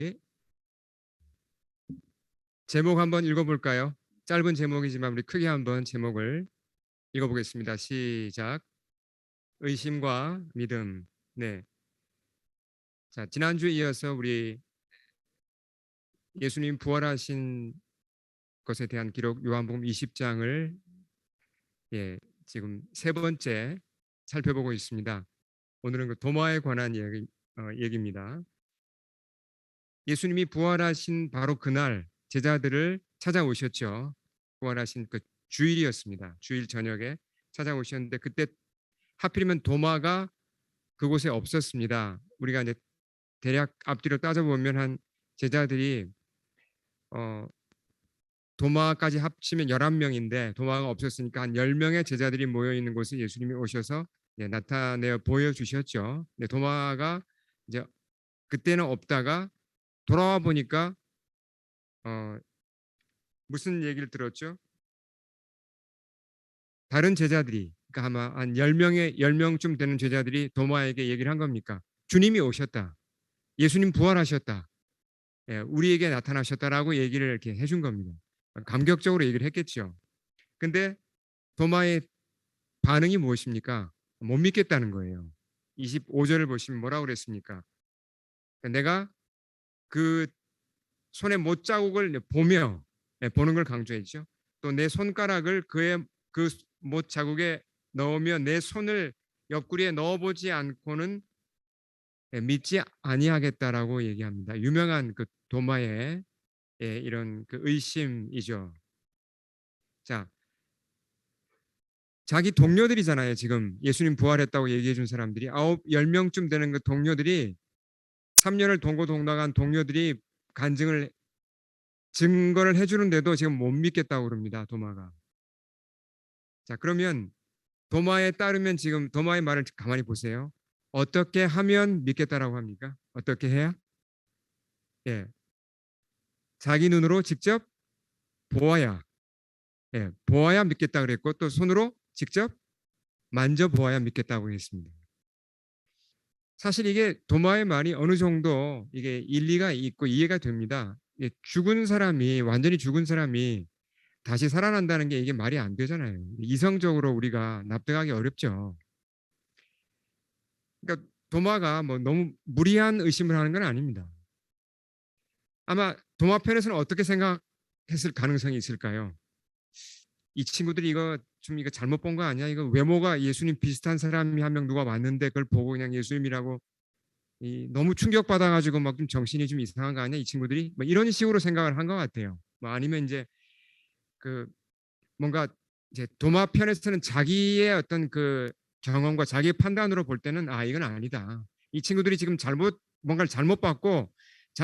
예? 제목 한번 읽어볼까요? 짧은 제목이지만 우리 크게 한번 제목을 읽어보겠습니다. 시작. 의심과 믿음. 네. 자, 지난주에 이어서 우리 예수님 부활하신 것에 대한 기록 요한복음 20장을 지금 세 번째 살펴보고 있습니다. 오늘은 그 도마에 관한 얘기입니다. 예수님이 부활하신 바로 그날 제자들을 찾아오셨죠. 부활하신 그 주일이었습니다. 주일 저녁에 찾아오셨는데 그때 하필이면 도마가 그곳에 없었습니다. 우리가 이제 대략 앞뒤로 따져보면 한 제자들이 어, 도마까지 합치면 11명인데 도마가 없었으니까 한 10명의 제자들이 모여 있는 곳에 예수님이 오셔서 나타내어 보여주셨죠. 도마가 이제 그때는 없다가 돌아와 보니까 어, 무슨 얘기를 들었죠? 다른 제자들이 그러니까 아마 한 10명쯤 되는 제자들이 도마에게 얘기를 한 겁니까? 주님이 오셨다. 예수님 부활하셨다. 우리에게 나타나셨다라고 얘기를 이렇게 해준 겁니다. 감격적으로 얘기를 했겠죠. 근데 도마의 반응이 무엇입니까? 못 믿겠다는 거예요. 25절을 보시면 뭐라고 그랬습니까? 내가 그 손의 못자국을 보며 보는 걸 강조했죠. 또 내 손가락을 그의 그 못자국에 넣으며 내 손을 옆구리에 넣어보지 않고는 믿지 아니하겠다라고 얘기합니다. 유명한 그 도마의 이런 그 의심이죠. 자, 자기 동료들이잖아요. 지금 예수님 부활했다고 얘기해 준 사람들이 10명쯤 되는 그 동료들이 3년을 동고동락한 동료들이 증거를 해주는데도 지금 못 믿겠다고 그럽니다. 도마가. 자, 그러면 도마에 따르면 지금 도마의 말을 가만히 보세요. 어떻게 하면 믿겠다라고 합니까? 어떻게 해야? 예, 자기 눈으로 직접 보아야, 보아야 믿겠다 그랬고 또 손으로 직접 만져보아야 믿겠다고 했습니다. 사실 이게 도마의 말이 어느 정도 이게 일리가 있고 이해가 됩니다. 완전히 죽은 사람이 다시 살아난다는 게 이게 말이 안 되잖아요. 이성적으로 우리가 납득하기 어렵죠. 그러니까 도마가 뭐 너무 무리한 의심을 하는 건 아닙니다. 아마 도마 편에서는 어떻게 생각했을 가능성이 있을까요? 이 친구들이 이거 잘못 본 거 아니야? 이거 외모가 예수님 비슷한 사람이 한 명 누가 왔는데 그걸 보고 그냥 예수님이라고 너무 충격받아가지고 막 좀 정신이 좀 이상한 거 아니야? 이 친구들이 뭐 이런 식으로 생각을 한 것 같아요. 뭐 아니면 이제 그 뭔가 이제 도마 편에서는 자기의 어떤 그 경험과 자기의 판단으로 볼 때는 이건 아니다. 이 친구들이 지금 뭔가를 잘못 봤고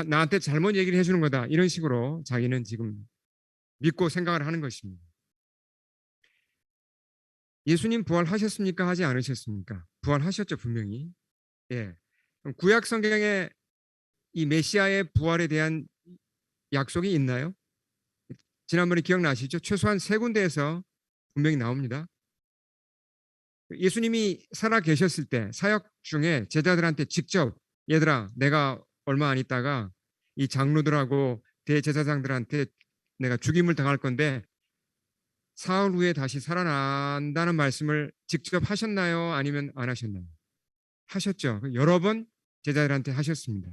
나한테 잘못 얘기를 해주는 거다. 이런 식으로 자기는 지금 믿고 생각을 하는 것입니다. 예수님 부활하셨습니까? 하지 않으셨습니까? 부활하셨죠, 분명히. 예. 구약 성경에 이 메시아의 부활에 대한 약속이 있나요? 지난번에 기억나시죠? 최소한 세 군데에서 분명히 나옵니다. 예수님이 살아 계셨을 때 사역 중에 제자들한테 직접 얘들아 내가 얼마 안 있다가 이 장로들하고 대제사장들한테 내가 죽임을 당할 건데 사흘 후에 다시 살아난다는 말씀을 직접 하셨나요? 아니면 안 하셨나요? 하셨죠. 여러 번 제자들한테 하셨습니다.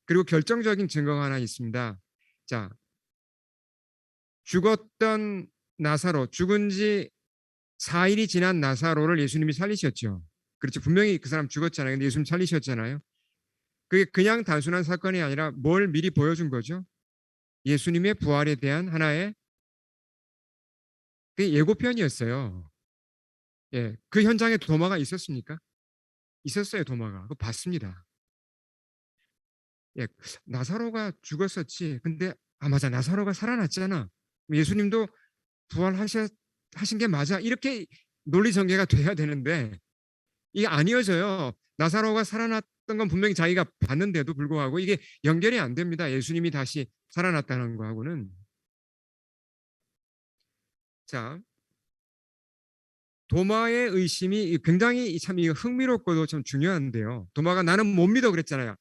그리고 결정적인 증거가 하나 있습니다. 자, 죽었던 나사로, 죽은 지 4일이 지난 나사로를 예수님이 살리셨죠. 그렇죠. 분명히 그 사람 죽었잖아요. 근데 예수님 살리셨잖아요. 그게 그냥 단순한 사건이 아니라 뭘 미리 보여준 거죠? 예수님의 부활에 대한 하나의 그 예고편이었어요. 예, 그 현장에 도마가 있었습니까? 있었어요, 도마가. 그거 봤습니다. 예, 나사로가 죽었었지. 근데 맞아, 나사로가 살아났잖아. 예수님도 하신 게 맞아. 이렇게 논리 전개가 돼야 되는데 이게 아니어져요. 나사로가 살아났던 건 분명히 자기가 봤는데도 불구하고 이게 연결이 안 됩니다. 예수님이 다시 살아났다는 거하고는. 자, 도마의 의심이 굉장히 참 흥미롭고도 참 중요한데요. 도마가 나는 못 믿어 그랬잖아요.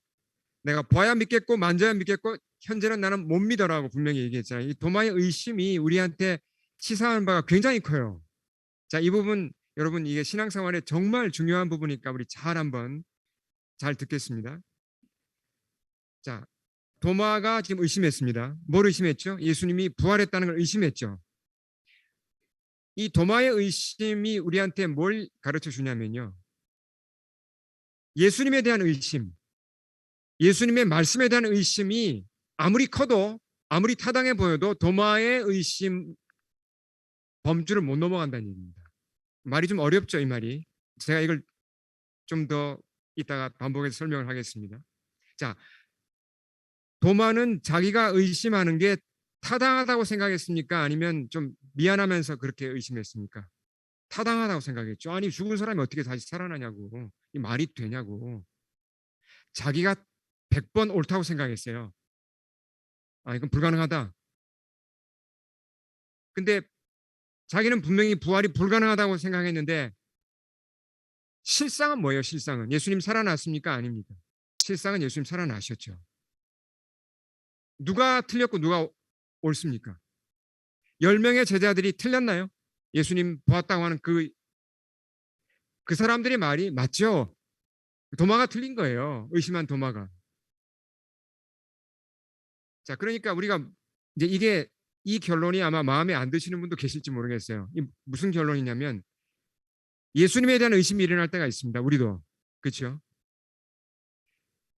내가 봐야 믿겠고 만져야 믿겠고 현재는 나는 못 믿어라고 분명히 얘기했잖아요. 이 도마의 의심이 우리한테 치사한 바가 굉장히 커요. 자, 이 부분 여러분 이게 신앙생활에 정말 중요한 부분이니까 우리 잘 한번 잘 듣겠습니다. 자, 도마가 지금 의심했습니다. 뭘 의심했죠? 예수님이 부활했다는 걸 의심했죠. 이 도마의 의심이 우리한테 뭘 가르쳐 주냐면요. 예수님에 대한 의심, 예수님의 말씀에 대한 의심이 아무리 커도 아무리 타당해 보여도 도마의 의심 범주를 못 넘어간다는 얘기입니다. 말이 좀 어렵죠, 이 말이. 제가 이걸 좀 더 이따가 반복해서 설명을 하겠습니다. 자, 도마는 자기가 의심하는 게 타당하다고 생각했습니까? 아니면 좀 미안하면서 그렇게 의심했습니까? 타당하다고 생각했죠. 아니, 죽은 사람이 어떻게 다시 살아나냐고. 이 말이 되냐고. 자기가 100번 옳다고 생각했어요. 아, 이건 불가능하다. 근데 자기는 분명히 부활이 불가능하다고 생각했는데 실상은 뭐예요? 실상은 예수님 살아났습니까? 아닙니까? 실상은 예수님 살아나셨죠. 누가 틀렸고 누가 옳습니까? 10명의 제자들이 틀렸나요? 예수님 보았다고 하는 그 사람들의 말이 맞죠? 도마가 틀린 거예요. 의심한 도마가. 자, 그러니까 우리가 이제 이게 이 결론이 아마 마음에 안 드시는 분도 계실지 모르겠어요. 무슨 결론이냐면 예수님에 대한 의심이 일어날 때가 있습니다. 우리도. 그렇죠?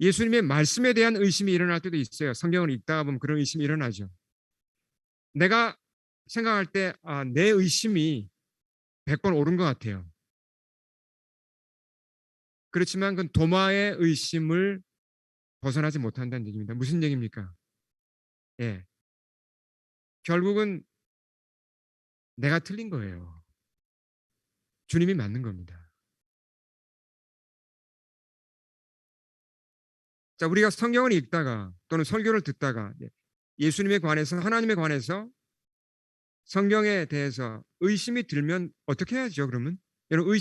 예수님의 말씀에 대한 의심이 일어날 때도 있어요. 성경을 읽다가 보면 그런 의심이 일어나죠. 내가 생각할 때 내 의심이 100번 옳은 것 같아요. 그렇지만 그건 도마의 의심을 벗어나지 못한다는 얘기입니다. 무슨 얘기입니까? 예. 결국은 내가 틀린 거예요. 주님이 맞는 겁니다. 자, 우리가 성경을 읽다가 또는 설교를 듣다가 예수님에 관해서 하나님에 관해서 성경에 대해서 의심이 들면 어떻게 해야죠? 그러면 여러분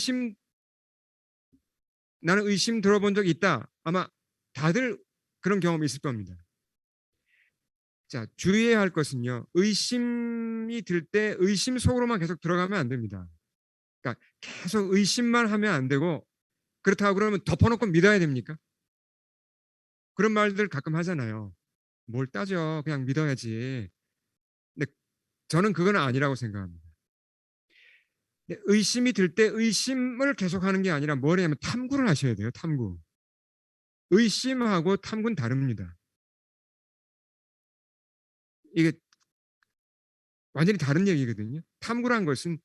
나는 의심 들어본 적 있다. 아마 다들 그런 경험이 있을 겁니다. 자, 주의해야 할 것은요. 의심이 들 때 의심 속으로만 계속 들어가면 안 됩니다. 그러니까 계속 의심만 하면 안 되고 그렇다고 그러면 덮어놓고 믿어야 됩니까? 그런 말들 가끔 하잖아요. 뭘 따져? 그냥 믿어야지. 근데 저는 그건 아니라고 생각합니다. 의심이 들 때 의심을 계속하는 게 아니라 뭘 하면 탐구를 하셔야 돼요. 탐구. 의심하고 탐구는 다릅니다. 이게 완전히 다른 얘기거든요. 탐구란 것은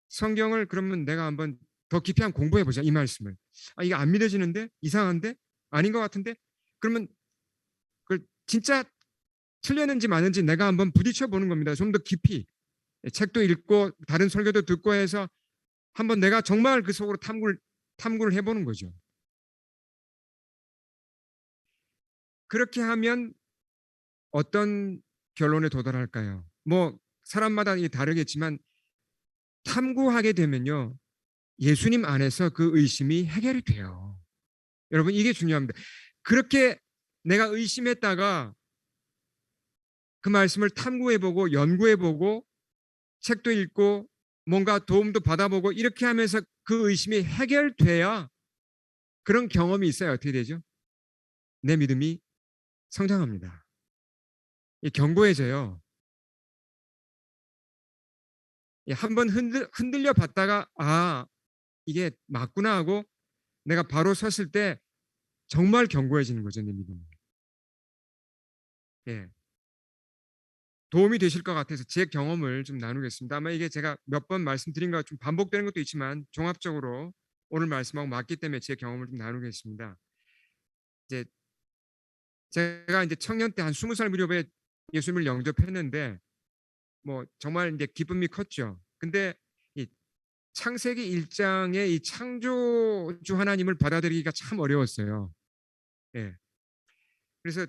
성경을 그러면 내가 한번 더 깊이 한번 공부해 보자 이 말씀을. 이게 안 믿어지는데 이상한데 아닌 것 같은데 그러면 그걸 진짜 틀렸는지 맞는지 내가 한번 부딪혀 보는 겁니다. 좀 더 깊이 책도 읽고 다른 설교도 듣고 해서 한번 내가 정말 그 속으로 탐구를 해보는 거죠. 그렇게 하면 어떤 결론에 도달할까요? 뭐 사람마다 다르겠지만 탐구하게 되면요. 예수님 안에서 그 의심이 해결이 돼요. 여러분 이게 중요합니다. 그렇게 내가 의심했다가 그 말씀을 탐구해보고 연구해보고 책도 읽고 뭔가 도움도 받아보고 이렇게 하면서 그 의심이 해결돼야 그런 경험이 있어야 어떻게 되죠? 내 믿음이 성장합니다. 견고해져요. 한번 흔들려 봤다가 이게 맞구나 하고 내가 바로 섰을 때 정말 견고해지는 거죠, 내 믿음이. 예. 도움이 되실 것 같아서 제 경험을 좀 나누겠습니다. 아마 이게 제가 몇 번 말씀드린 것 좀 반복되는 것도 있지만 종합적으로 오늘 말씀하고 맞기 때문에 제 경험을 좀 나누겠습니다. 이제 제가 이제 청년 때 한 20살 무렵에 예수님을 영접했는데 뭐 정말 이제 기쁨이 컸죠. 근데 이 창세기 1장의 이 창조주 하나님을 받아들이기가 참 어려웠어요. 예. 그래서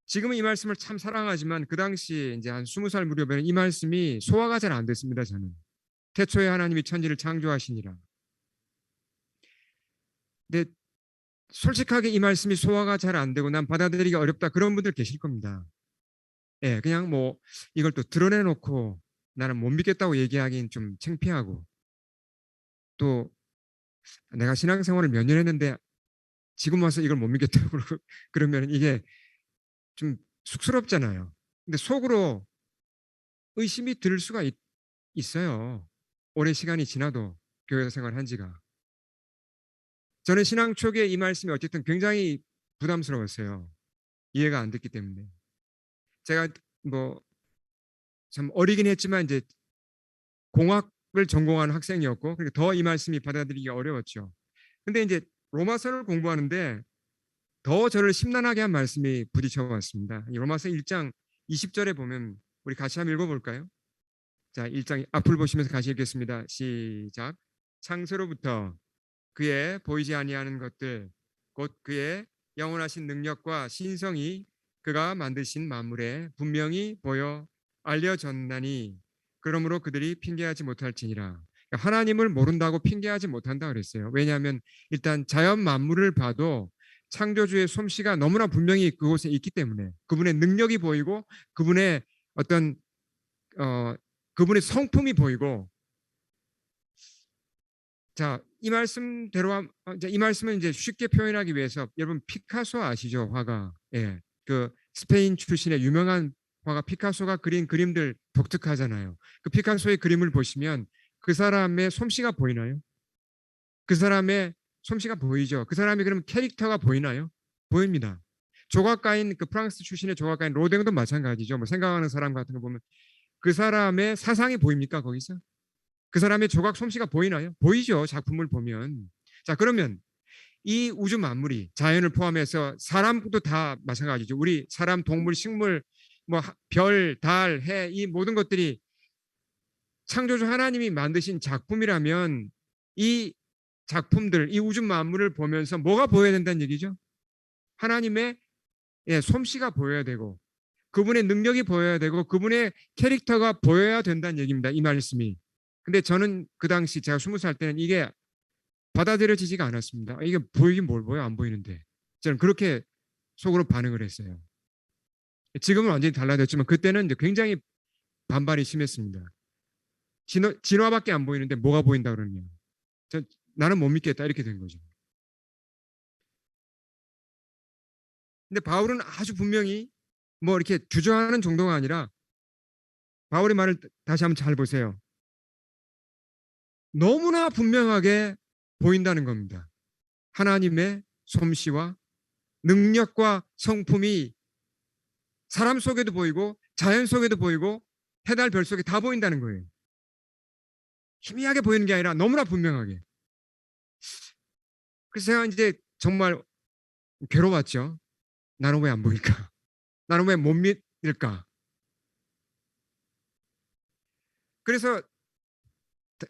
지금은 이 말씀을 참 사랑하지만 그 당시 이제 한 20살 무렵에는 이 말씀이 소화가 잘 안 됐습니다. 저는 태초에 하나님이 천지를 창조하시니라. 근데 솔직하게 이 말씀이 소화가 잘 안 되고 난 받아들이기 어렵다 그런 분들 계실 겁니다. 예, 그냥 뭐 이걸 또 드러내놓고 나는 못 믿겠다고 얘기하기는 좀 창피하고 또 내가 신앙생활을 몇 년 했는데 지금 와서 이걸 못 믿겠다고 그러면 이게 좀 쑥스럽잖아요. 근데 속으로 의심이 들 수가 있어요. 오랜 시간이 지나도 교회 생활한 지가. 저는 신앙 초기에 이 말씀이 어쨌든 굉장히 부담스러웠어요. 이해가 안 됐기 때문에. 제가 뭐 참 어리긴 했지만 이제 공학을 전공한 학생이었고 그러니까 더 이 말씀이 받아들이기 어려웠죠. 근데 이제 로마서를 공부하는데 더 저를 심란하게 한 말씀이 부딪혀 왔습니다. 로마서 1장 20절에 보면 우리 같이 한번 읽어볼까요? 자, 1장 앞을 보시면서 같이 읽겠습니다. 시작. 창세로부터 그의 보이지 아니하는 것들 곧 그의 영원하신 능력과 신성이 그가 만드신 만물에 분명히 보여 알려졌나니 그러므로 그들이 핑계하지 못할지니라. 하나님을 모른다고 핑계하지 못한다 그랬어요. 왜냐하면 일단 자연 만물을 봐도 창조주의 솜씨가 너무나 분명히 그곳에 있기 때문에 그분의 능력이 보이고 그분의 어떤 어, 그분의 성품이 보이고 자, 이 말씀대로 이 말씀은 이제 쉽게 표현하기 위해서 여러분 피카소 아시죠? 화가. 예. 그 스페인 출신의 유명한 화가 피카소가 그린 그림들 독특하잖아요. 그 피카소의 그림을 보시면 그 사람의 솜씨가 보이나요? 그 사람의 솜씨가 보이죠. 그 사람이 그럼 캐릭터가 보이나요? 보입니다. 조각가인 그 프랑스 출신의 조각가인 로댕도 마찬가지죠. 뭐 생각하는 사람 같은 거 보면 그 사람의 사상이 보입니까 거기서? 그 사람의 조각 솜씨가 보이나요? 보이죠. 작품을 보면. 자, 그러면 이 우주 만물이 자연을 포함해서 사람도 다 마찬가지죠. 우리 사람, 동물, 식물, 뭐 별, 달, 해, 이 모든 것들이 창조주 하나님이 만드신 작품이라면 이 작품들, 이 우주 만물을 보면서 뭐가 보여야 된다는 얘기죠? 하나님의 솜씨가 보여야 되고 그분의 능력이 보여야 되고 그분의 캐릭터가 보여야 된다는 얘기입니다. 이 말씀이. 근데 저는 그 당시 제가 20살 때는 이게 받아들여지지가 않았습니다. 이게 보이긴 뭘 보여 안 보이는데 저는 그렇게 속으로 반응을 했어요. 지금은 완전히 달라졌지만 그때는 이제 굉장히 반발이 심했습니다. 진화밖에 안 보이는데 뭐가 보인다 그러냐. 나는 못 믿겠다 이렇게 된 거죠. 근데 바울은 아주 분명히 뭐 이렇게 주저하는 정도가 아니라 바울의 말을 다시 한번 잘 보세요. 너무나 분명하게 보인다는 겁니다. 하나님의 솜씨와 능력과 성품이 사람 속에도 보이고 자연 속에도 보이고 해달 별 속에 다 보인다는 거예요. 희미하게 보이는 게 아니라 너무나 분명하게. 그래서 제가 이제 정말 괴로웠죠. 나는 왜 안 보일까? 나는 왜 못 믿을까? 그래서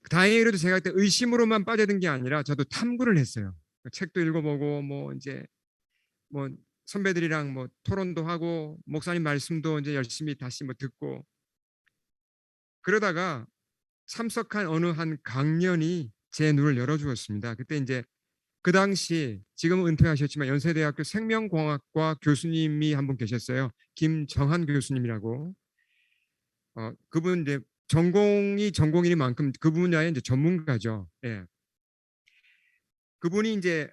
다행히도 제가 그때 의심으로만 빠져든 게 아니라 저도 탐구를 했어요. 책도 읽어보고 뭐 이제 뭐 선배들이랑 뭐 토론도 하고 목사님 말씀도 이제 열심히 다시 뭐 듣고 그러다가 참석한 어느 한 강연이 제 눈을 열어주었습니다. 그때 이제 그 당시 지금은 은퇴하셨지만 연세대학교 생명공학과 교수님이 한 분 계셨어요. 김정한 교수님이라고. 그분 이제 전공이 전공이니만큼 그 분야의 이제 전문가죠. 예. 그분이 이제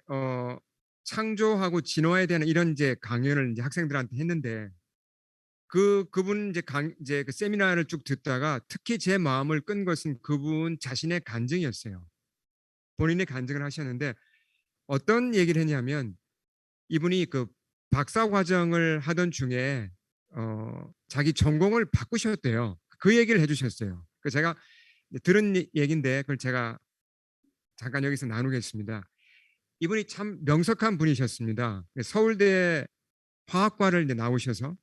창조하고 진화에 대한 이런 이제 강연을 이제 학생들한테 했는데 그분 이제 그 세미나를 쭉 듣다가 특히 제 마음을 끈 것은 그분 자신의 간증이었어요. 본인의 간증을 하셨는데 어떤 얘기를 했냐면 이분이 그 박사 과정을 하던 중에 자기 전공을 바꾸셨대요. 그 얘기를 해주셨어요. 그 제가 들은 얘기인데 그걸 제가 잠깐 여기서 나누겠습니다. 이분이 참 명석한 분이셨습니다. 서울대 화학과를 이제 나오셔서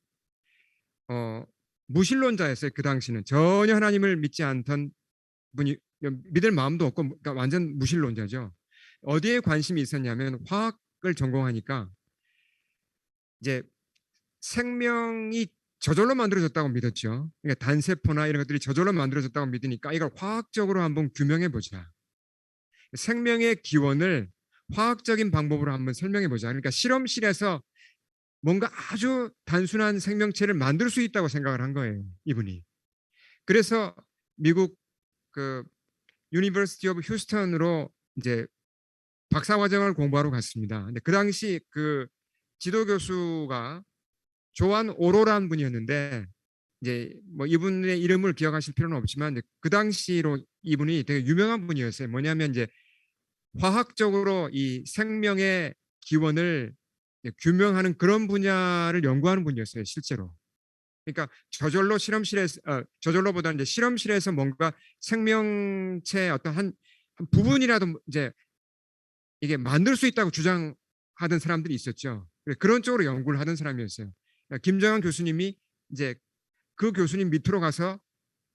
무신론자였어요. 그 당시는 전혀 하나님을 믿지 않던 분이 믿을 마음도 없고 그러니까 완전 무신론자죠. 어디에 관심이 있었냐면 화학을 전공하니까 이제 생명이 저절로 만들어졌다고 믿었죠. 그러니까 단세포나 이런 것들이 저절로 만들어졌다고 믿으니까 이걸 화학적으로 한번 규명해 보자. 생명의 기원을 화학적인 방법으로 한번 설명해 보자. 그러니까 실험실에서 뭔가 아주 단순한 생명체를 만들 수 있다고 생각을 한 거예요, 이분이. 그래서 미국 그 유니버시티 오브 휴스턴으로 이제 박사 과정을 공부하러 갔습니다. 근데 그 당시 그 지도 교수가 조한 오로라는 분이었는데, 이제 뭐 이분의 이름을 기억하실 필요는 없지만 그 당시로 이분이 되게 유명한 분이었어요. 뭐냐면 이제 화학적으로 이 생명의 기원을 규명하는 그런 분야를 연구하는 분이었어요, 실제로. 그러니까 저절로 실험실에서 저절로보다는 이제 실험실에서 뭔가 생명체 어떤 한 부분이라도 이제 이게 만들 수 있다고 주장하던 사람들이 있었죠. 그런 쪽으로 연구를 하던 사람이었어요. 그러니까 김정한 교수님이 이제 그 교수님 밑으로 가서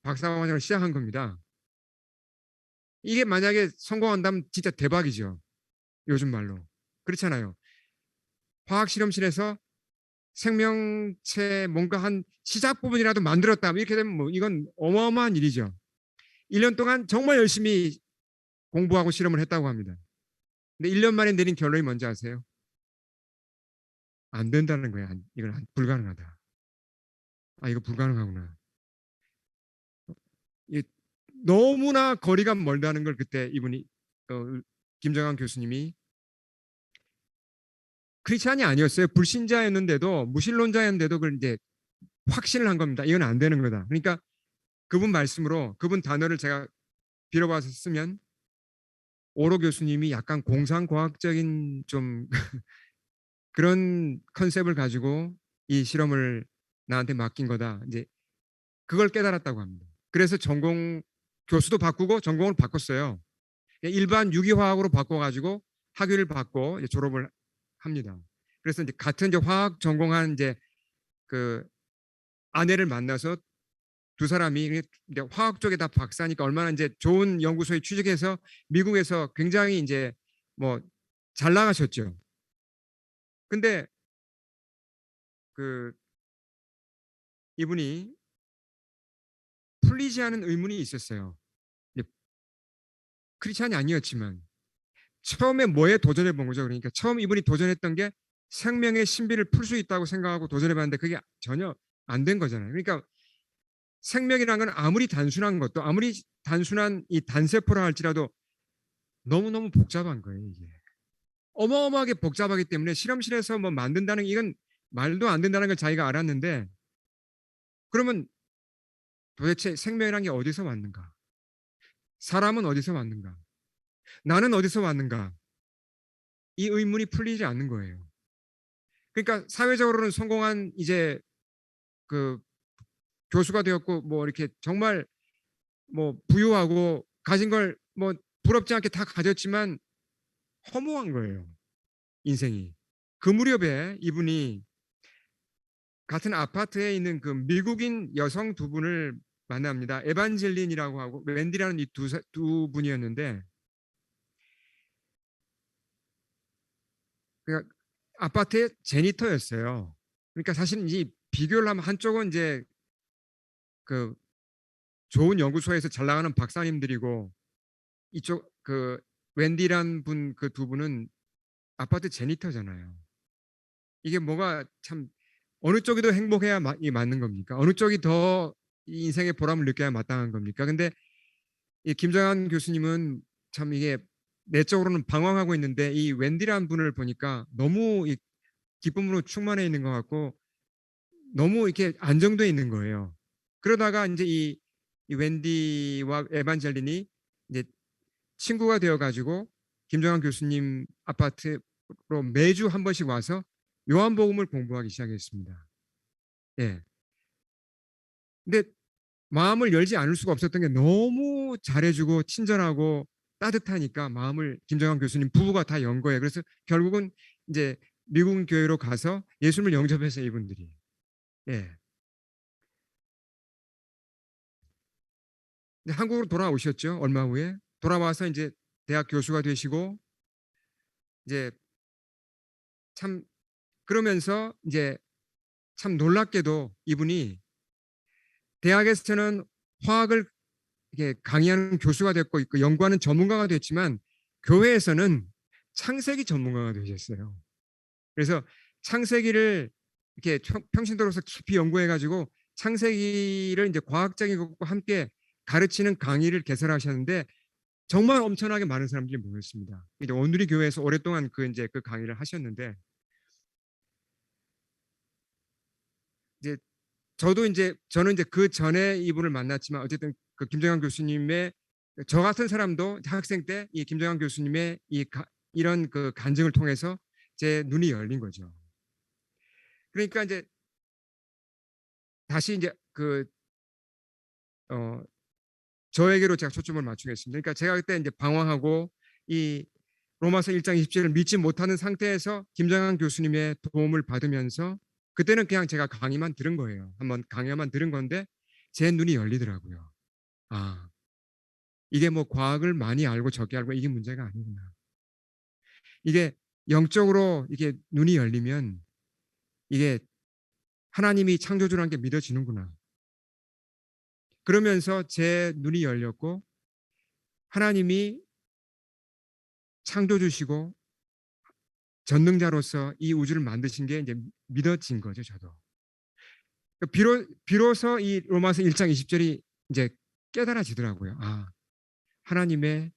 박사과정을 시작한 겁니다. 이게 만약에 성공한다면 진짜 대박이죠. 요즘 말로. 그렇잖아요. 화학 실험실에서 생명체 뭔가 한 시작 부분이라도 만들었다. 이렇게 되면 뭐 이건 어마어마한 일이죠. 1년 동안 정말 열심히 공부하고 실험을 했다고 합니다. 근데 1년 만에 내린 결론이 뭔지 아세요? 안 된다는 거예요. 이건 불가능하다. 아, 이거 불가능하구나. 너무나 거리가 멀다는 걸 그때 이분이 김정한 교수님이 크리스찬이 아니었어요. 불신자였는데도 무신론자였는데도 그걸 이제 확신을 한 겁니다. 이건 안 되는 거다. 그러니까 그분 말씀으로 그분 단어를 제가 빌어봐서 쓰면 오로 교수님이 약간 공상과학적인 좀 그런 컨셉을 가지고 이 실험을 나한테 맡긴 거다. 이제 그걸 깨달았다고 합니다. 그래서 전공 교수도 바꾸고 전공을 바꿨어요. 일반 유기화학으로 바꿔가지고 학위를 받고 졸업을 합니다. 그래서 이제 같은 이제 화학 전공한 이제 그 아내를 만나서 두 사람이 이제 화학 쪽에 다 박사니까 얼마나 이제 좋은 연구소에 취직해서 미국에서 굉장히 이제 뭐 잘 나가셨죠. 근데 그 이분이 풀리지 않은 의문이 있었어요. 크리스찬이 아니었지만 처음에 뭐에 도전해 본 거죠. 그러니까 처음 이분이 도전했던 게 생명의 신비를 풀 수 있다고 생각하고 도전해 봤는데 그게 전혀 안 된 거잖아요. 그러니까 생명이라는 건 아무리 단순한 것도 아무리 단순한 이 단세포라 할지라도 너무너무 복잡한 거예요, 이게. 어마어마하게 복잡하기 때문에 실험실에서 뭐 만든다는 이건 말도 안 된다는 걸 자기가 알았는데 그러면 도대체 생명이란 게 어디서 왔는가? 사람은 어디서 왔는가? 나는 어디서 왔는가? 이 의문이 풀리지 않는 거예요. 그러니까 사회적으로는 성공한 이제 그 교수가 되었고 뭐 이렇게 정말 뭐 부유하고 가진 걸 뭐 부럽지 않게 다 가졌지만 허무한 거예요. 인생이. 그 무렵에 이분이 같은 아파트에 있는 그 미국인 여성 두 분을 만납니다. 에반젤린이라고 하고 웬디라는 이 두 분이었는데 그러니까 아파트의 제니터였어요. 그러니까 사실 이 비교를 하면 한쪽은 이제 그 좋은 연구소에서 잘 나가는 박사님들이고 이쪽 그 웬디란 분 그 두 분은 아파트 제니터잖아요. 이게 뭐가 참 어느 쪽이 더 행복해야 이 맞는 겁니까? 어느 쪽이 더 인생의 보람을 느껴야 마땅한 겁니까? 근데 이 김정한 교수님은 참 이게 내적으로는 방황하고 있는데 이 웬디란 분을 보니까 너무 이 기쁨으로 충만해 있는 것 같고 너무 이렇게 안정돼 있는 거예요. 그러다가 이제 이 웬디와 에반젤린이 이제 친구가 되어가지고 김정한 교수님 아파트로 매주 한 번씩 와서 요한복음을 공부하기 시작했습니다. 예. 근데 마음을 열지 않을 수가 없었던 게 너무 잘해주고 친절하고 따뜻하니까 마음을 김정한 교수님 부부가 다 연 거예요. 그래서 결국은 이제 미국 교회로 가서 예수님을 영접해서 이분들이. 예. 한국으로 돌아오셨죠. 얼마 후에 돌아와서 이제 대학 교수가 되시고 이제 참 그러면서 이제 참 놀랍게도 이분이 대학에서는 화학을 이렇게 강의하는 교수가 됐고 연구하는 전문가가 됐지만 교회에서는 창세기 전문가가 되셨어요. 그래서 창세기를 이렇게 평신도로서 깊이 연구해가지고 창세기를 이제 과학적인 것과 함께 가르치는 강의를 개설하셨는데 정말 엄청나게 많은 사람들이 모였습니다. 이제 온누리 교회에서 오랫동안 그 강의를 하셨는데 이제 저는 이제 그 전에 이분을 만났지만 어쨌든 그 김정환 교수님의 저 같은 사람도 학생 때 이 김정환 교수님의 이런 그 간증을 통해서 제 눈이 열린 거죠. 그러니까 이제 다시 이제 어, 저에게로 제가 초점을 맞추겠습니다. 그러니까 제가 그때 이제 방황하고 이 로마서 1장 20절을 믿지 못하는 상태에서 김정환 교수님의 도움을 받으면서 그때는 그냥 제가 강의만 들은 거예요. 한번 강의만 들은 건데 제 눈이 열리더라고요. 아, 이게 뭐 과학을 많이 알고 적게 알고 이게 문제가 아니구나. 이게 영적으로 이게 눈이 열리면 이게 하나님이 창조주라는 게 믿어지는구나. 그러면서 제 눈이 열렸고 하나님이 창조주시고 전능자로서 이 우주를 만드신 게 이제 믿어진 거죠, 저도. 비로소 이 로마서 1장 20절이 이제 깨달아지더라고요. 아, 하나님의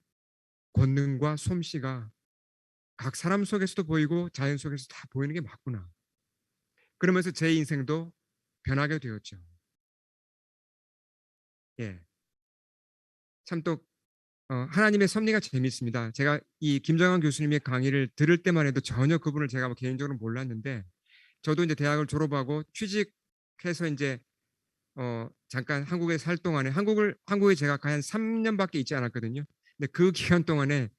권능과 솜씨가 각 사람 속에서도 보이고 자연 속에서 다 보이는 게 맞구나. 그러면서 제 인생도 변하게 되었죠. 예. 참 또 하나님의 섭리가 재밌습니다. 제가 이 김정환 교수님의 강의를 들을 때만 해도 전혀 그분을 제가 뭐 개인적으로 몰랐는데 저도 이제 대학을 졸업하고 취직해서 이제 잠깐 한국에 살 동안에 한국에 제가 한 3년밖에 있지 않았거든요. 근데 그 기간 동안에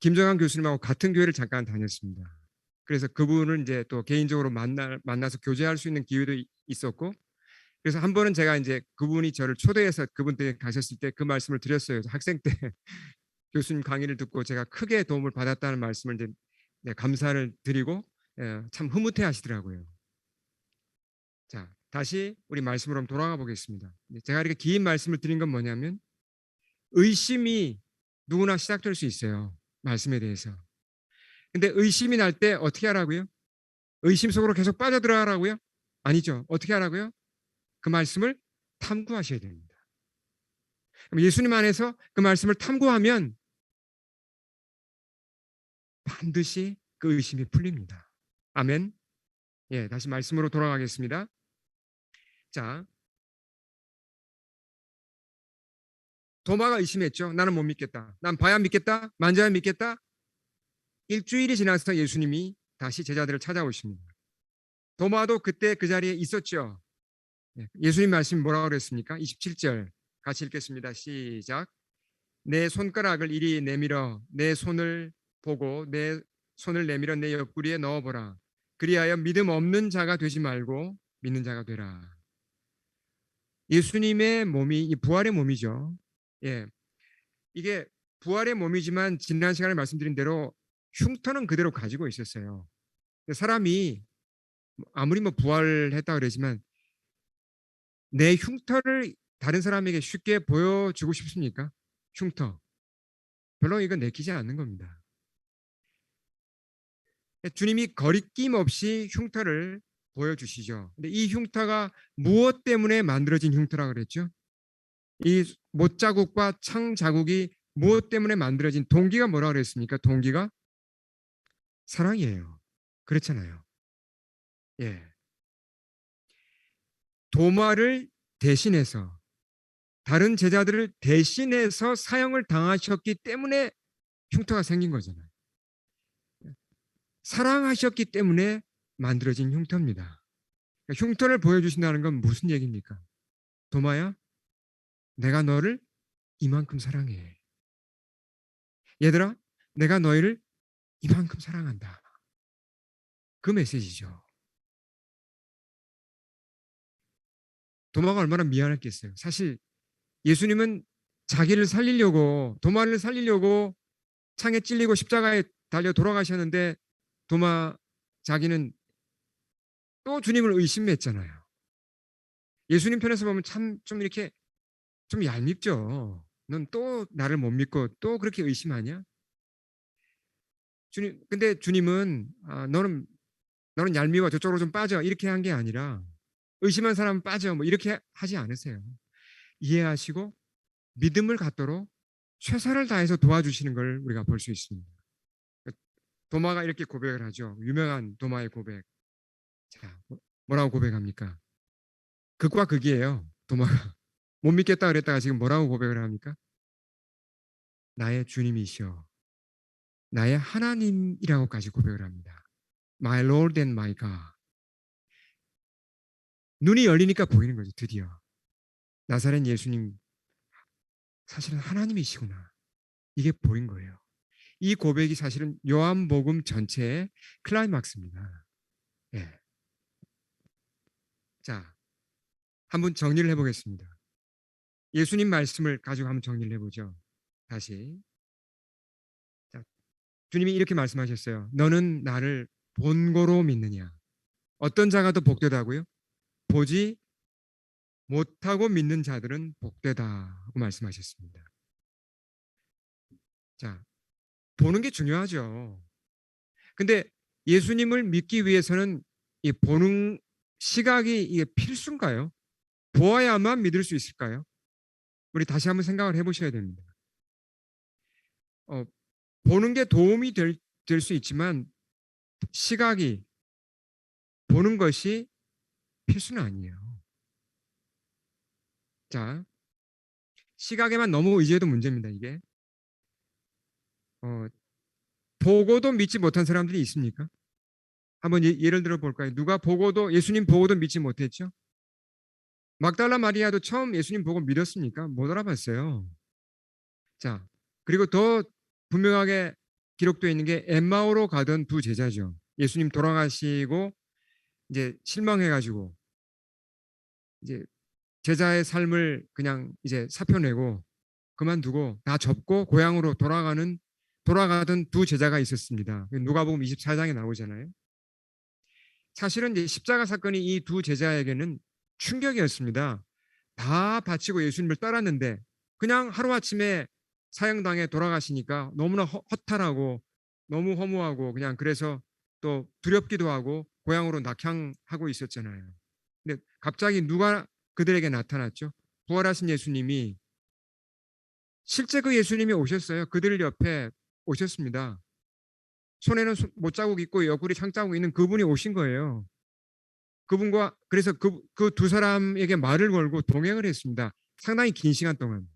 김정환 교수님하고 같은 교회를 잠깐 다녔습니다. 그래서 그분을 이제 또 개인적으로 만나서 교제할 수 있는 기회도 있었고, 그래서 한 번은 제가 이제 그분이 저를 초대해서 그분 댁에 가셨을 때 그 말씀을 드렸어요. 학생 때 교수님 강의를 듣고 제가 크게 도움을 받았다는 말씀을 이제 감사를 드리고 참 흐뭇해 하시더라고요. 자, 다시 우리 말씀으로 한번 돌아가 보겠습니다. 제가 이렇게 긴 말씀을 드린 건 뭐냐면 의심이 누구나 시작될 수 있어요. 말씀에 대해서. 근데 의심이 날 때 어떻게 하라고요? 의심 속으로 계속 빠져들어가라고요? 아니죠. 어떻게 하라고요? 그 말씀을 탐구하셔야 됩니다. 그럼 예수님 안에서 그 말씀을 탐구하면 반드시 그 의심이 풀립니다. 아멘. 예, 다시 말씀으로 돌아가겠습니다. 자, 도마가 의심했죠. 나는 못 믿겠다. 난 봐야 믿겠다. 만져야 믿겠다. 일주일이 지나서 예수님이 다시 제자들을 찾아오십니다. 도마도 그때 그 자리에 있었죠. 예수님 말씀이 뭐라고 그랬습니까? 27절 같이 읽겠습니다. 시작. 내 손가락을 이리 내밀어 내 손을 보고 내 손을 내밀어 내 옆구리에 넣어보라. 그리하여 믿음 없는 자가 되지 말고 믿는 자가 되라. 예수님의 몸이 이 부활의 몸이죠. 예, 이게 부활의 몸이지만 지난 시간에 말씀드린 대로 흉터는 그대로 가지고 있었어요. 사람이 아무리 뭐 부활했다 그러지만 내 흉터를 다른 사람에게 쉽게 보여주고 싶습니까? 흉터. 별로 이건 내키지 않는 겁니다. 주님이 거리낌 없이 흉터를 보여주시죠. 근데 이 흉터가 무엇 때문에 만들어진 흉터라 그랬죠? 이 못자국과 창자국이 무엇 때문에 만들어진 동기가 뭐라 그랬습니까? 동기가 사랑이에요. 그렇잖아요. 예. 도마를 대신해서 다른 제자들을 대신해서 사형을 당하셨기 때문에 흉터가 생긴 거잖아요. 사랑하셨기 때문에 만들어진 흉터입니다. 그러니까 흉터를 보여주신다는 건 무슨 얘기입니까? 도마야, 내가 너를 이만큼 사랑해. 얘들아, 내가 너희를 이만큼 사랑한다. 그 메시지죠. 도마가 얼마나 미안했겠어요. 사실 예수님은 자기를 살리려고, 도마를 살리려고 창에 찔리고 십자가에 달려 돌아가셨는데 도마 자기는 또 주님을 의심했잖아요. 예수님 편에서 보면 참 좀 이렇게 좀 얄밉죠. 넌 또 나를 못 믿고 또 그렇게 의심하냐? 주님, 근데 주님은 너는 얄미워 저쪽으로 좀 빠져 이렇게 한 게 아니라 의심한 사람은 빠져 뭐 이렇게 하지 않으세요. 이해하시고 믿음을 갖도록 최선을 다해서 도와주시는 걸 우리가 볼 수 있습니다. 도마가 이렇게 고백을 하죠. 유명한 도마의 고백. 자, 뭐라고 고백합니까? 극과 극이에요. 도마가 못 믿겠다 그랬다가 지금 뭐라고 고백을 합니까? 나의 주님이시여, 나의 하나님이라고까지 고백을 합니다. My Lord and my God. 눈이 열리니까 보이는 거죠. 드디어 나사렛 예수님 사실은 하나님이시구나. 이게 보인 거예요. 이 고백이 사실은 요한복음 전체의 클라이막스입니다. 예. 자, 한번 정리를 해보겠습니다. 예수님 말씀을 가지고 한번 정리를 해보죠. 다시. 자, 주님이 이렇게 말씀하셨어요. 너는 나를 본고로 믿느냐? 어떤 자가 더 복되다고요? 보지 못하고 믿는 자들은 복되다고 말씀하셨습니다. 자, 보는 게 중요하죠. 근데 예수님을 믿기 위해서는 이 보는 시각이 이게 필수인가요? 보아야만 믿을 수 있을까요? 우리 다시 한번 생각을 해보셔야 됩니다. 어, 보는 게 도움이 될 수 있지만 시각이 보는 것이 필수는 아니에요. 자, 시각에만 너무 의지해도 문제입니다. 이게 어, 보고도 믿지 못한 사람들이 있습니까? 한번 예를 들어 볼까요? 누가 보고도 예수님 보고도 믿지 못했죠? 막달라 마리아도 처음 예수님 보고 믿었습니까? 못 알아봤어요. 자, 그리고 더 분명하게 기록되어 있는 게 엠마오로 가던 두 제자죠. 예수님 돌아가시고 이제 실망해가지고 이제 제자의 삶을 그냥 이제 사표내고 그만두고 다 접고 고향으로 돌아가던 두 제자가 있었습니다. 누가복음 24장에 나오잖아요. 사실은 이제 십자가 사건이 이 두 제자에게는 충격이었습니다. 다 바치고 예수님을 따랐는데 그냥 하루아침에 사형당해 돌아가시니까 너무나 허탈하고 너무 허무하고 그냥 그래서 또 두렵기도 하고 고향으로 낙향하고 있었잖아요. 근데 갑자기 누가 그들에게 나타났죠? 부활하신 예수님이 실제 그 예수님이 오셨어요. 그들 옆에 오셨습니다. 손에는 못자국 있고 옆구리 창자국 있는 그분이 오신 거예요. 그분과 그래서 그 두 사람에게 말을 걸고 동행을 했습니다. 상당히 긴 시간 동안.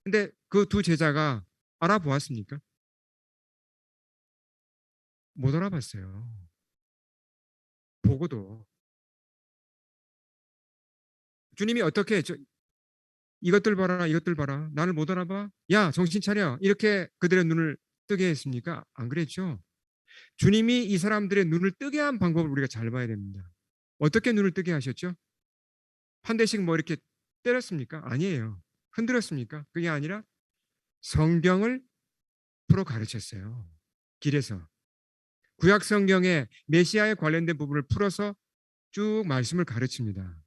근데 그 두 제자가 알아보았습니까? 못 알아봤어요. 보고도. 주님이 어떻게 이것들 봐라, 이것들 봐라. 나를 못 알아봐? 야, 정신 차려. 이렇게 그들의 눈을 뜨게 했습니까? 안 그랬죠. 주님이 이 사람들의 눈을 뜨게 한 방법을 우리가 잘 봐야 됩니다. 어떻게 눈을 뜨게 하셨죠? 한 대씩 뭐 이렇게 때렸습니까? 아니에요. 흔들었습니까? 그게 아니라 성경을 풀어 가르쳤어요. 길에서. 구약 성경에 메시아에 관련된 부분을 풀어서 쭉 말씀을 가르칩니다.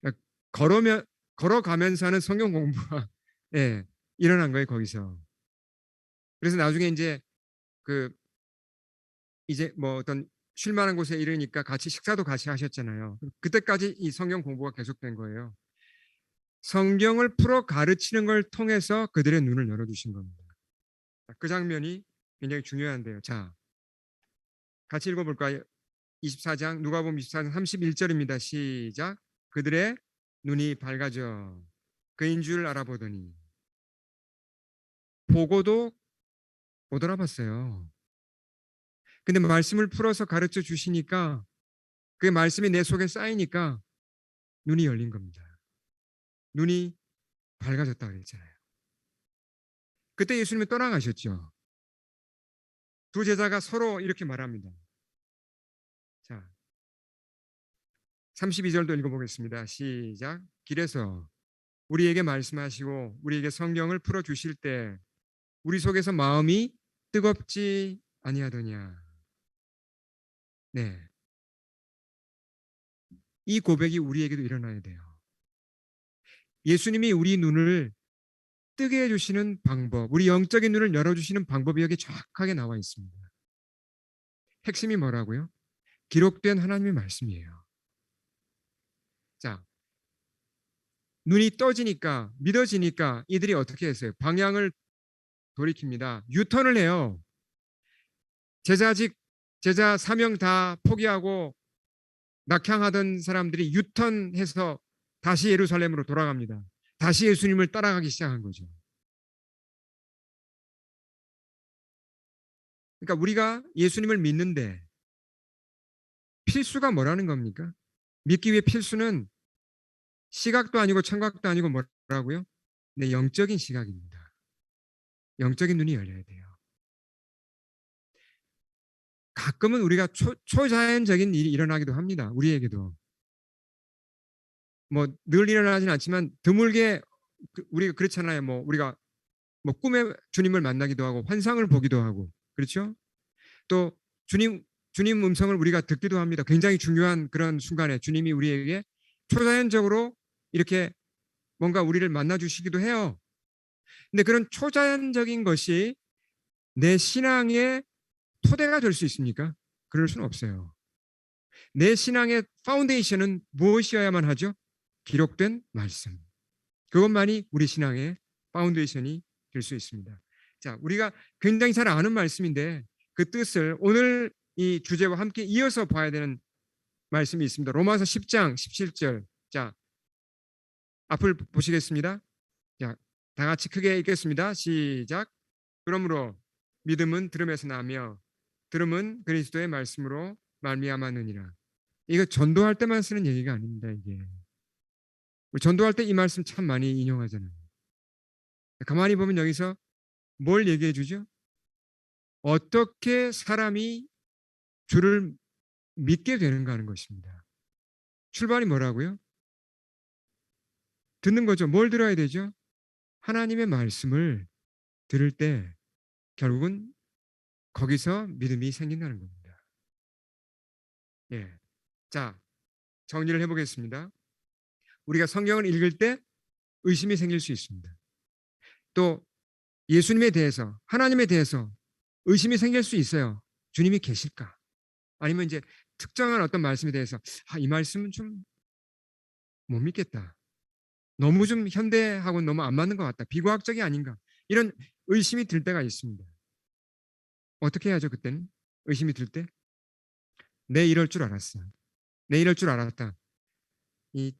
그러니까 걸어가면서 하는 성경 공부가 예, 일어난 거예요, 거기서. 그래서 나중에 그 이제 뭐 어떤 쉴 만한 곳에 이르니까 같이 식사도 같이 하셨잖아요. 그때까지 이 성경 공부가 계속된 거예요. 성경을 풀어 가르치는 걸 통해서 그들의 눈을 열어주신 겁니다. 그 장면이 굉장히 중요한데요. 자, 같이 읽어볼까요? 24장 누가복음 24장 31절입니다. 시작. 그들의 눈이 밝아져 그인 줄 알아보더니 보고도 못 알아봤어요. 근데 말씀을 풀어서 가르쳐 주시니까 그 말씀이 내 속에 쌓이니까 눈이 열린 겁니다. 눈이 밝아졌다 그랬잖아요. 그때 예수님이 떠나가셨죠. 두 제자가 서로 이렇게 말합니다. 자, 32절도 읽어보겠습니다. 시작. 길에서 우리에게 말씀하시고 우리에게 성경을 풀어 주실 때 우리 속에서 마음이 뜨겁지 아니하더냐. 네. 이 고백이 우리에게도 일어나야 돼요. 예수님이 우리 눈을 뜨게 해주시는 방법, 우리 영적인 눈을 열어주시는 방법이 여기 정확하게 나와 있습니다. 핵심이 뭐라고요? 기록된 하나님의 말씀이에요. 자, 눈이 떠지니까, 믿어지니까 이들이 어떻게 했어요? 방향을 돌이킵니다. 유턴을 해요. 제자 사명 다 포기하고 낙향하던 사람들이 유턴해서 다시 예루살렘으로 돌아갑니다. 다시 예수님을 따라가기 시작한 거죠. 그러니까 우리가 예수님을 믿는데 필수가 뭐라는 겁니까? 믿기 위해 필수는 시각도 아니고 청각도 아니고 뭐라고요? 네, 영적인 시각입니다. 영적인 눈이 열려야 돼요. 가끔은 우리가 초자연적인 일이 일어나기도 합니다. 우리에게도. 뭐 늘 일어나지는 않지만 드물게 우리가 그렇잖아요. 뭐 우리가 뭐 꿈에 주님을 만나기도 하고 환상을 보기도 하고 그렇죠? 또 주님 음성을 우리가 듣기도 합니다. 굉장히 중요한 그런 순간에 주님이 우리에게 초자연적으로 이렇게 뭔가 우리를 만나 주시기도 해요. 근데 그런 초자연적인 것이 내 신앙의 토대가 될 수 있습니까? 그럴 수는 없어요. 내 신앙의 파운데이션은 무엇이어야만 하죠? 기록된 말씀. 그것만이 우리 신앙의 파운데이션이 될 수 있습니다. 자, 우리가 굉장히 잘 아는 말씀인데 그 뜻을 오늘 이 주제와 함께 이어서 봐야 되는 말씀이 있습니다. 로마서 10장 17절. 자, 앞을 보시겠습니다. 자, 다 같이 크게 읽겠습니다. 시작. 그러므로 믿음은 들음에서 나며 들음은 그리스도의 말씀으로 말미암았느니라. 이거 전도할 때만 쓰는 얘기가 아닙니다. 이게 우리 전도할 때 이 말씀 참 많이 인용하잖아요. 가만히 보면 여기서 뭘 얘기해 주죠? 어떻게 사람이 주를 믿게 되는가 하는 것입니다. 출발이 뭐라고요? 듣는 거죠. 뭘 들어야 되죠? 하나님의 말씀을 들을 때 결국은 거기서 믿음이 생긴다는 겁니다. 예. 자, 정리를 해보겠습니다. 우리가 성경을 읽을 때 의심이 생길 수 있습니다. 또 예수님에 대해서, 하나님에 대해서 의심이 생길 수 있어요. 주님이 계실까? 아니면 이제 특정한 어떤 말씀에 대해서 이 말씀은 좀 못 믿겠다. 너무 좀 현대하고 너무 안 맞는 것 같다. 비과학적이 아닌가. 이런 의심이 들 때가 있습니다. 어떻게 해야죠, 그때는? 의심이 들 때? 내 이럴 줄 알았어. 내 이럴 줄 알았다. 이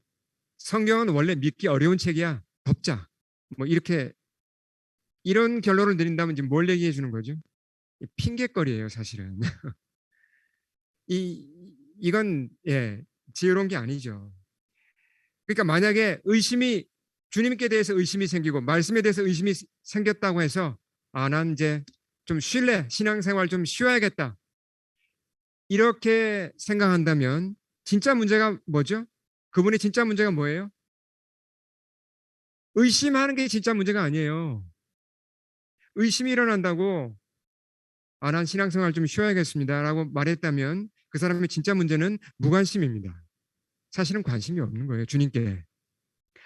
성경은 원래 믿기 어려운 책이야. 덮자. 뭐 이렇게 이런 결론을 내린다면 지금 뭘 얘기해 주는 거죠? 핑계거리예요, 사실은. 이 이건 지혜로운 게 아니죠. 그러니까 만약에 의심이 주님께 대해서 의심이 생기고 말씀에 대해서 의심이 생겼다고 해서 난 이제 좀 쉴래, 신앙생활 좀 쉬어야겠다. 이렇게 생각한다면 진짜 문제가 뭐죠? 그분의 진짜 문제가 뭐예요? 의심하는 게 진짜 문제가 아니에요. 의심이 일어난다고 난 신앙생활 좀 쉬어야겠습니다라고 말했다면 그 사람의 진짜 문제는 무관심입니다. 사실은 관심이 없는 거예요, 주님께.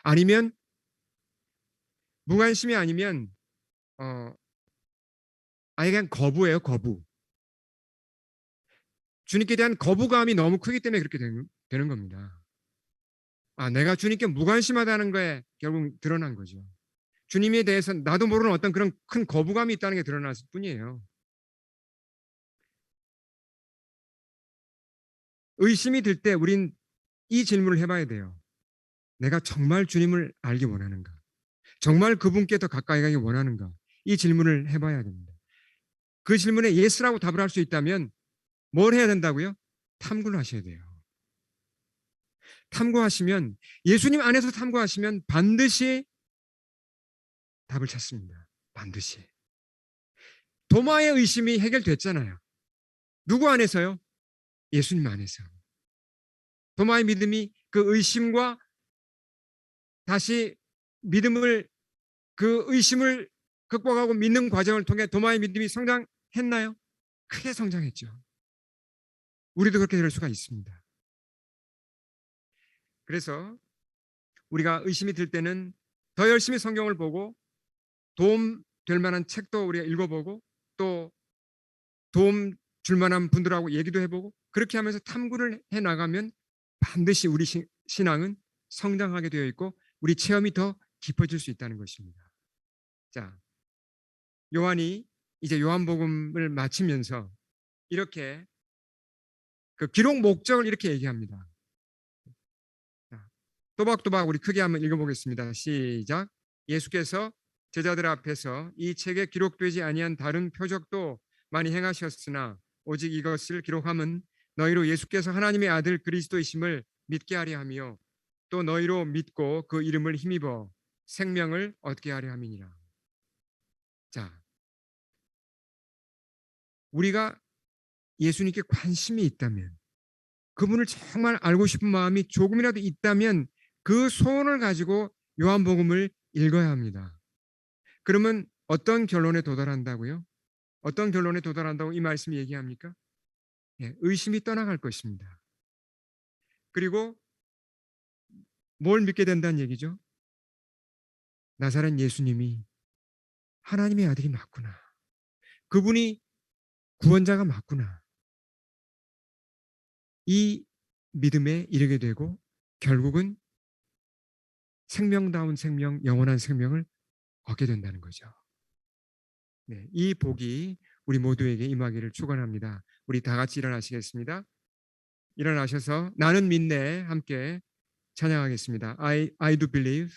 아니면 무관심이 아니면 아예 그냥 거부예요, 거부. 주님께 대한 거부감이 너무 크기 때문에 그렇게 되는 겁니다. 내가 주님께 무관심하다는 거에 결국 드러난 거죠. 주님에 대해서 나도 모르는 어떤 그런 큰 거부감이 있다는 게 드러났을 뿐이에요. 의심이 들 때 우린 이 질문을 해봐야 돼요. 내가 정말 주님을 알기 원하는가? 정말 그분께 더 가까이 가기 원하는가? 이 질문을 해봐야 됩니다. 그 질문에 예스라고 답을 할 수 있다면 뭘 해야 된다고요? 탐구를 하셔야 돼요. 탐구하시면 예수님 안에서 탐구하시면 반드시 답을 찾습니다. 반드시. 도마의 의심이 해결됐잖아요. 누구 안에서요? 예수님 안에서. 도마의 믿음이 그 의심과 다시 믿음을 그 의심을 극복하고 믿는 과정을 통해 도마의 믿음이 성장했나요? 크게 성장했죠. 우리도 그렇게 될 수가 있습니다. 그래서 우리가 의심이 들 때는 더 열심히 성경을 보고 도움 될 만한 책도 우리가 읽어보고 또 도움 줄 만한 분들하고 얘기도 해보고 그렇게 하면서 탐구를 해 나가면 반드시 우리 신앙은 성장하게 되어 있고 우리 체험이 더 깊어질 수 있다는 것입니다. 자, 요한이 이제 요한복음을 마치면서 이렇게 그 기록 목적을 이렇게 얘기합니다. 자, 또박또박 우리 크게 한번 읽어보겠습니다. 시작. 예수께서 제자들 앞에서 이 책에 기록되지 아니한 다른 표적도 많이 행하셨으나 오직 이것을 기록함은 너희로 예수께서 하나님의 아들 그리스도이심을 믿게 하려 하며 또 너희로 믿고 그 이름을 힘입어 생명을 얻게 하려 함이니라. 자, 우리가 예수님께 관심이 있다면 그분을 정말 알고 싶은 마음이 조금이라도 있다면 그 소원을 가지고 요한복음을 읽어야 합니다. 그러면 어떤 결론에 도달한다고요? 어떤 결론에 도달한다고 이 말씀이 얘기합니까? 예, 의심이 떠나갈 것입니다. 그리고 뭘 믿게 된다는 얘기죠? 나사렛 예수님이 하나님의 아들이 맞구나. 그분이 구원자가 맞구나. 이 믿음에 이르게 되고 결국은 생명다운 생명, 영원한 생명을 얻게 된다는 거죠. 네, 이 복이 우리 모두에게 임하기를 축원합니다. 우리 다 같이 일어나시겠습니다. 일어나셔서 나는 믿네 함께 찬양하겠습니다. I do believe.